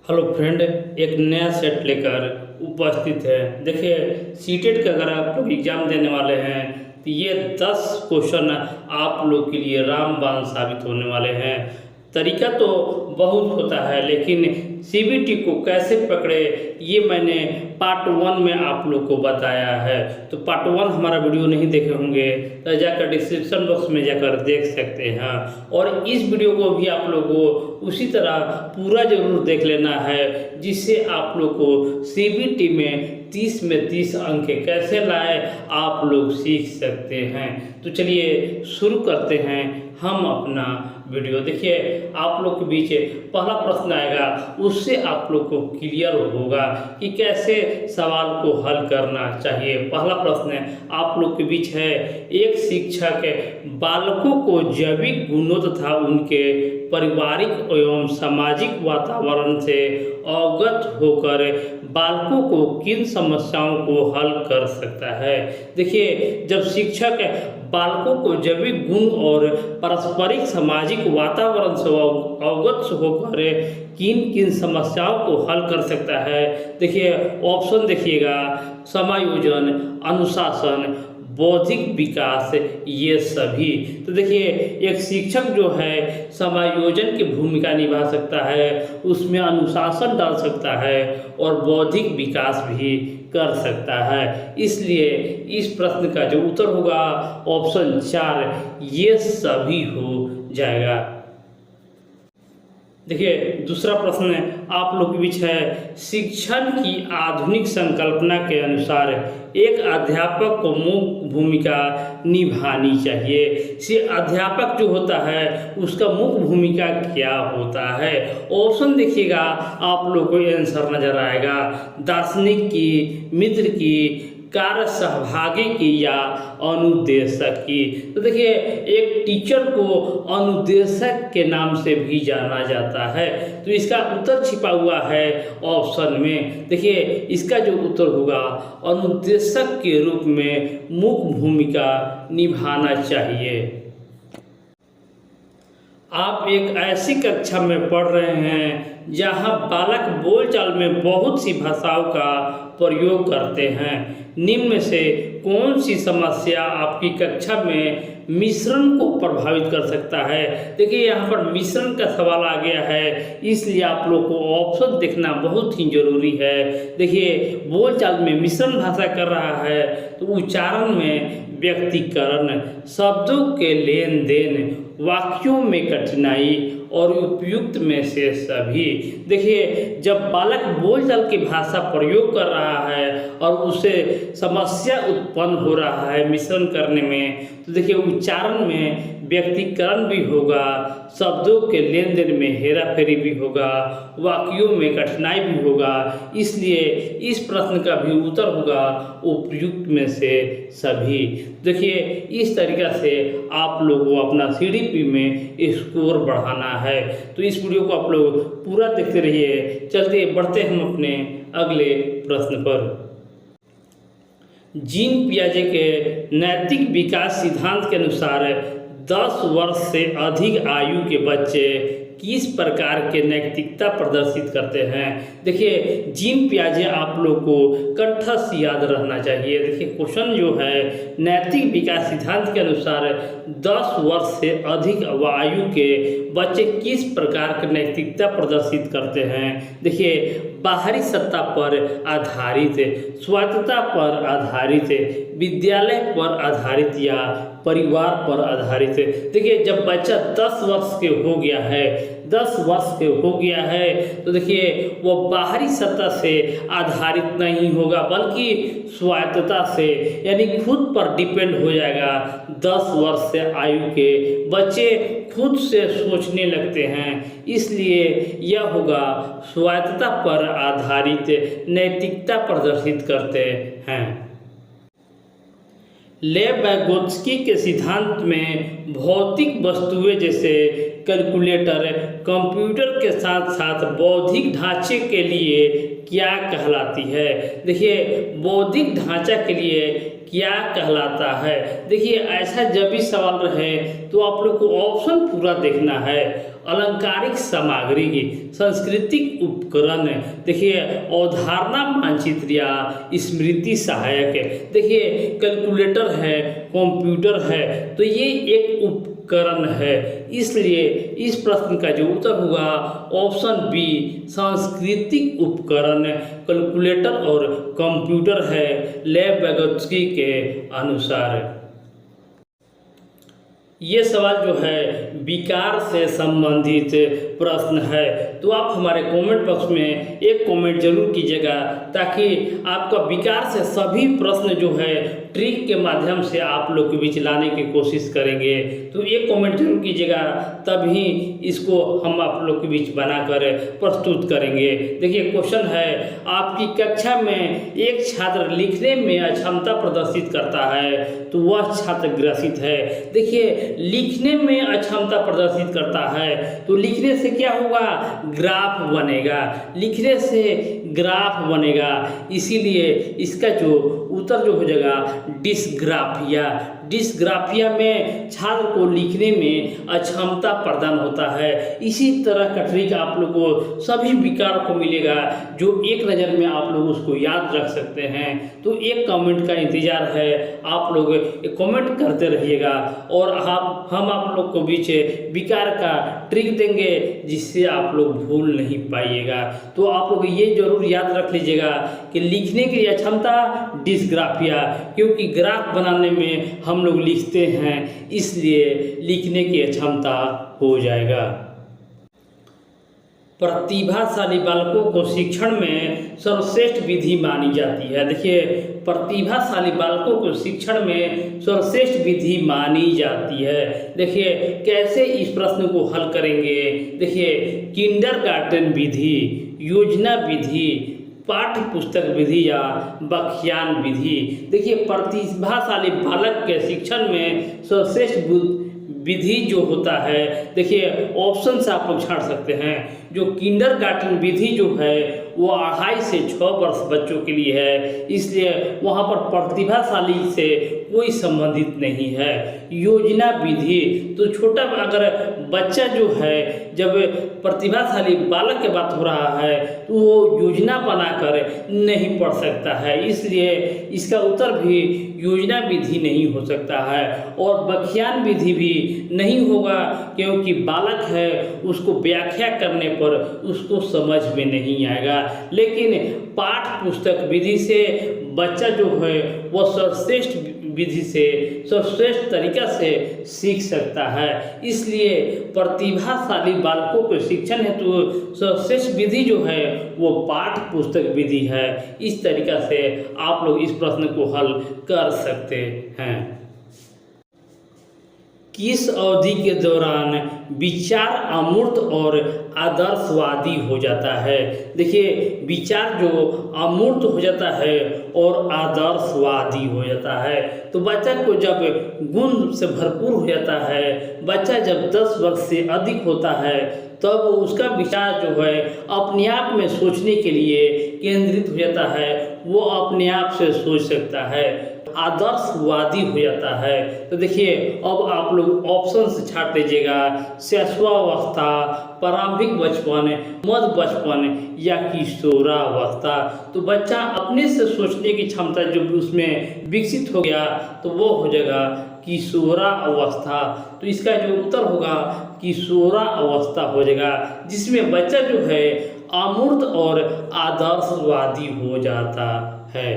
Hello friend, एक नया set लेकर उपस्थित है। देखिए, सीटेट का अगर आप लोग एग्ज़ाम देने वाले हैं तो ये 10 क्वेश्चन आप लोग के लिए रामबाण साबित होने वाले हैं। तरीका तो बहुत होता है, लेकिन सीबीटी को कैसे पकड़े ये मैंने पार्ट 1 में आप लोग को बताया है। तो पार्ट 1 हमारा वीडियो नहीं देखे होंगे तो जाकर डिस्क्रिप्शन बॉक्स में जाकर देख सकते हैं। और इस वीडियो को भी आप लोग को उसी तरह पूरा जरूर देख लेना है, जिससे आप लोग को सीबीटी में 30 में 30 अंक कैसे लाए आप लोग सीख सकते हैं। तो चलिए शुरू करते हैं हम अपना वीडियो। देखिए, आप लोग के बीच पहला प्रश्न आएगा, उससे आप लोग को क्लियर होगा कि कैसे सवाल को हल करना चाहिए। पहला प्रश्न आप लोग के बीच है, एक शिक्षक बालकों को जैविक गुणों तथा उनके पारिवारिक एवं सामाजिक वातावरण से अवगत होकर बालकों को किन समस्याओं को हल कर सकता है। देखिए, जब शिक्षक बालकों को जैविक गुण और पारस्परिक सामाजिक वातावरण से अवगत होकर किन किन समस्याओं को हल कर सकता है। देखिए, ऑप्शन देखिएगा, समायोजन, अनुशासन, बौद्धिक विकास, ये सभी। तो देखिए, एक शिक्षक जो है समायोजन की भूमिका निभा सकता है, उसमें अनुशासन डाल सकता है और बौद्धिक विकास भी कर सकता है। इसलिए इस प्रश्न का जो उत्तर होगा ऑप्शन 4, ये सभी हो जाएगा। देखिए, दूसरा प्रश्न आप लोग के बीच है, शिक्षण की आधुनिक संकल्पना के अनुसार एक अध्यापक को मुख्य भूमिका निभानी चाहिए। से अध्यापक जो होता है उसका मुख्य भूमिका क्या होता है। ऑप्शन देखिएगा, आप लोग को आंसर नजर आएगा, दार्शनिक की, मित्र की, कार्य सहभागी की या अनुदेशक की। तो देखिए, एक टीचर को अनुदेशक के नाम से भी जाना जाता है, तो इसका उत्तर छिपा हुआ है ऑप्शन में। देखिए, इसका जो उत्तर होगा अनुदेशक के रूप में मुख्य भूमिका निभाना चाहिए। आप एक ऐसी कक्षा में पढ़ रहे हैं जहां बालक बोलचाल में बहुत सी भाषाओं का प्रयोग करते हैं। निम्न में से कौन सी समस्या आपकी कक्षा में मिश्रण को प्रभावित कर सकता है। देखिए, यहाँ पर मिश्रण का सवाल आ गया है, इसलिए आप लोग को ऑप्शन देखना बहुत ही जरूरी है। देखिए, बोलचाल में मिश्रण भाषा कर रहा है तो उच्चारण में व्यक्तिकरण, शब्दों के लेन देन, वाक्यों में कठिनाई और उपयुक्त में से सभी। देखिए, जब बालक बोलचाल की भाषा प्रयोग कर रहा है और उसे समस्या उत्पन्न हो रहा है मिश्रण करने में, तो देखिए उच्चारण में व्यक्तिकरण भी होगा, शब्दों के लेन देन में हेरा फेरी भी होगा, वाक्यों में कठिनाई भी होगा। इसलिए इस प्रश्न का भी उत्तर होगा उपयुक्त में से सभी। देखिए, इस तरीका से आप लोगों को अपना सीडीपी में स्कोर बढ़ाना है। तो इस वीडियो को आप लोग पूरा देखते रहिए। चलते बढ़ते हम अपने अगले प्रश्न पर। जीन पियाजे के नैतिक विकास सिद्धांत के अनुसार 10 वर्ष से अधिक आयु के बच्चे किस प्रकार के नैतिकता प्रदर्शित करते हैं। देखिए, जीन पियाजे आप लोग को कंठस्थ याद रहना चाहिए। देखिए, क्वेश्चन जो है, नैतिक विकास सिद्धांत के अनुसार 10 वर्ष से अधिक आयु के बच्चे किस प्रकार की नैतिकता प्रदर्शित करते हैं। देखिए, बाहरी सत्ता पर आधारित, स्वायत्तता पर आधारित, विद्यालय पर आधारित या परिवार पर आधारित। देखिए, जब बच्चा 10 वर्ष के हो गया है, 10 वर्ष के हो गया है, तो देखिए वो बाहरी सत्ता से आधारित नहीं होगा, बल्कि स्वायत्तता से, यानी खुद पर डिपेंड हो जाएगा। 10 वर्ष से आयु के बच्चे खुद से सोचने लगते हैं, इसलिए यह होगा स्वायत्तता पर आधारित नैतिकता प्रदर्शित करते हैं। लेव वैगोत्स्की के सिद्धांत में भौतिक वस्तुएं जैसे कैलकुलेटर, कंप्यूटर के साथ साथ बौद्धिक ढांचे के लिए क्या कहलाती है। देखिए, बौद्धिक ढांचा के लिए क्या कहलाता है। देखिए, ऐसा जब भी सवाल रहे तो आप लोग को ऑप्शन पूरा देखना है। अलंकारिक सामग्री, सांस्कृतिक उपकरण, देखिए अवधारणा मानचित्र या स्मृति सहायक, देखिए कैलकुलेटर है, कंप्यूटर है, तो ये एक उपकरण है। इसलिए इस प्रश्न का जो उत्तर होगा ऑप्शन बी, सांस्कृतिक उपकरण कैलकुलेटर और कंप्यूटर है, लेव वेगोत्स्की के अनुसार। ये सवाल जो है विकार से संबंधित प्रश्न है, तो आप हमारे कमेंट बॉक्स में एक कमेंट जरूर कीजिएगा, ताकि आपका विकार से सभी प्रश्न जो है ट्रिक के माध्यम से आप लोग के बीच लाने की कोशिश करेंगे। तो एक कमेंट जरूर कीजिएगा, तभी इसको हम आप लोग के बीच बनाकर प्रस्तुत करेंगे। देखिए क्वेश्चन है, आपकी कक्षा में एक छात्र लिखने में अक्षमता प्रदर्शित करता है, तो वह छात्र ग्रसित है। देखिए लिखने में अक्षमता प्रदर्शित करता है, तो लिखने से क्या होगा, ग्राफ बनेगा, लिखने से ग्राफ बनेगा, इसीलिए इसका जो उत्तर जो हो जाएगा डिस्ग्राफिया। डिस्ग्राफिया में छात्र को लिखने में अक्षमता प्रदान होता है। इसी तरह का ट्रिक आप लोग को सभी विकार को मिलेगा, जो एक नज़र में आप लोग उसको याद रख सकते हैं। तो एक कमेंट का इंतजार है, आप लोग कमेंट करते रहिएगा, और हम आप लोग को बीच विकार का ट्रिक देंगे, जिससे आप लोग भूल नहीं पाइएगा। तो आप लोग ये जरूर याद रख लीजिएगा कि लिखने की अक्षमता डिस्ग्राफिया, क्योंकि ग्राफ बनाने में हम लोग लिखते हैं, इसलिए लिखने की क्षमता हो जाएगा। प्रतिभाशाली बालकों को शिक्षण में सर्वश्रेष्ठ विधि मानी जाती है। देखिए प्रतिभाशाली बालकों को शिक्षण में सर्वश्रेष्ठ विधि मानी जाती है। देखिए कैसे इस प्रश्न को हल करेंगे। देखिए किंडरगार्टन विधि, योजना विधि, पाठ्य पुस्तक विधि या व्याख्यान विधि। देखिए प्रतिभाशाली बालक के शिक्षण में सर्वश्रेष्ठ विधि जो होता है, देखिए ऑप्शन से आप लोग छाड़ सकते हैं। जो किंडरगार्टन विधि जो है वो 2.5 से 6 वर्ष बच्चों के लिए है, इसलिए वहाँ पर प्रतिभाशाली से कोई संबंधित नहीं है। योजना विधि तो छोटा, अगर बच्चा जो है जब प्रतिभाशाली बालक की बात हो रहा है तो वो योजना बनाकर नहीं पढ़ सकता है, इसलिए इसका उत्तर भी योजना विधि नहीं हो सकता है। और व्याख्यान विधि भी नहीं होगा, क्योंकि बालक है, उसको व्याख्या करने पर उसको समझ में नहीं आएगा। लेकिन पाठ्य पुस्तक विधि से बच्चा जो है वह सर्वश्रेष्ठ विधि से सर्वश्रेष्ठ तरीका से सीख सकता है। इसलिए प्रतिभाशाली बालकों के शिक्षण हेतु सर्वश्रेष्ठ विधि जो है वो पाठ्य पुस्तक विधि है। इस तरीका से आप लोग इस प्रश्न को हल कर सकते हैं। किस अवधि के दौरान विचार अमूर्त और आदर्शवादी हो जाता है। देखिए विचार जो अमूर्त हो जाता है और आदर्शवादी हो जाता है, तो बच्चा को जब गुण से भरपूर हो जाता है, बच्चा जब 10 वर्ष से अधिक होता है, तब उसका विचार जो है अपने आप में सोचने के लिए केंद्रित हो जाता है, वो अपने आप से सोच सकता है, आदर्शवादी हो जाता है। तो देखिए अब आप लोग ऑप्शन से छाट लीजिएगा, शैशवावस्था, प्रारंभिक बचपन, मध्य बचपन या किशोरावस्था। तो बच्चा अपने से सोचने की क्षमता जब उसमें विकसित हो गया तो वो हो जाएगा किशोरावस्था। तो इसका जो उत्तर होगा किशोरावस्था हो जाएगा, जिसमें बच्चा जो है अमूर्त और आदर्शवादी हो जाता है।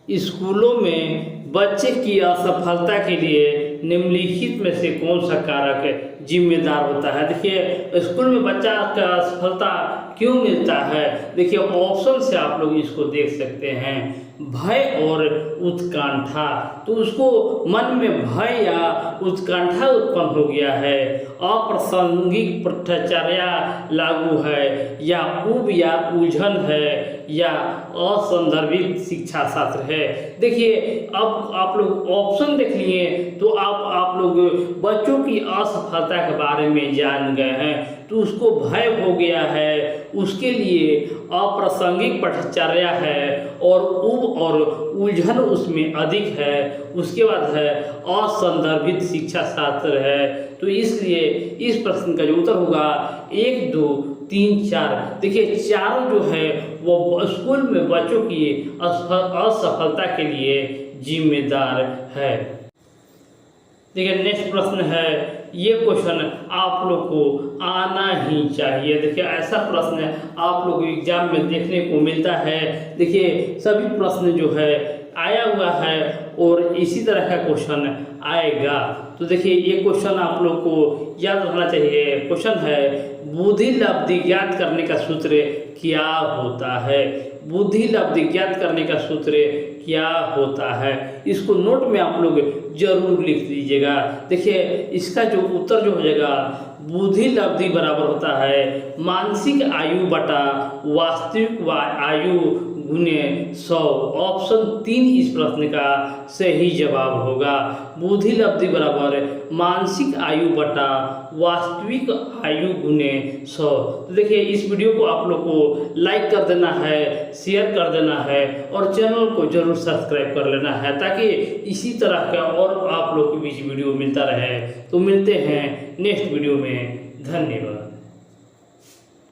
स्कूलों में बच्चे की असफलता के लिए निम्नलिखित में से कौन सा कारक जिम्मेदार होता है। देखिए स्कूल में बच्चा का असफलता क्यों मिलता है, देखिए ऑप्शन से आप लोग इसको देख सकते हैं। भय और उत्कंठा, तो उसको मन में भय या उत्कंठा उत्पन्न हो गया है। अप्रासंगिक भ्रष्टाचार्य लागू है, या ऊब या उलझन है, या असंदर्भित शिक्षा शास्त्र है। देखिए अब आप लोग ऑप्शन देख लिए तो आप लोग बच्चों की असफलता के बारे में जान गए हैं। तो उसको भय हो गया है, उसके लिए अप्रासंगिक भ्रष्टाचार्य है, और ऊब और उलझन उसमें अधिक है। उसके बाद है असंदर्भित शिक्षा शास्त्र है। तो इसलिए इस प्रश्न का जो उत्तर होगा 1, 2, 3, 4। देखिए चारों जो है वो स्कूल में बच्चों की असफलता के लिए जिम्मेदार है। देखिए नेक्स्ट प्रश्न है, ये क्वेश्चन आप लोग को आना ही चाहिए। देखिए ऐसा प्रश्न आप लोग एग्जाम में देखने को मिलता है। देखिए सभी प्रश्न जो है आया हुआ है और इसी तरह का क्वेश्चन आएगा। तो देखिए ये क्वेश्चन आप लोग को याद रखना चाहिए। क्वेश्चन है, बुद्धि लब्धि ज्ञात करने का सूत्र क्या होता है? बुद्धि लब्धि ज्ञात करने का सूत्र क्या होता है? इसको नोट में आप लोग जरूर लिख दीजिएगा। देखिए इसका जो उत्तर जो हो जाएगा, बुद्धि लब्धि बराबर होता है मानसिक आयु बटा वास्तविक आयु गुने 100। ऑप्शन 3 इस प्रश्न का सही जवाब होगा। बुद्धि लब्धि बराबर मानसिक आयु बटा वास्तविक आयु गुने 100। तो देखिए इस वीडियो को आप लोग को लाइक कर देना है, शेयर कर देना है और चैनल को जरूर सब्सक्राइब कर लेना है, ताकि इसी तरह का और आप लोग के बीच वीडियो मिलता रहे। तो मिलते हैं नेक्स्ट वीडियो में। धन्यवाद।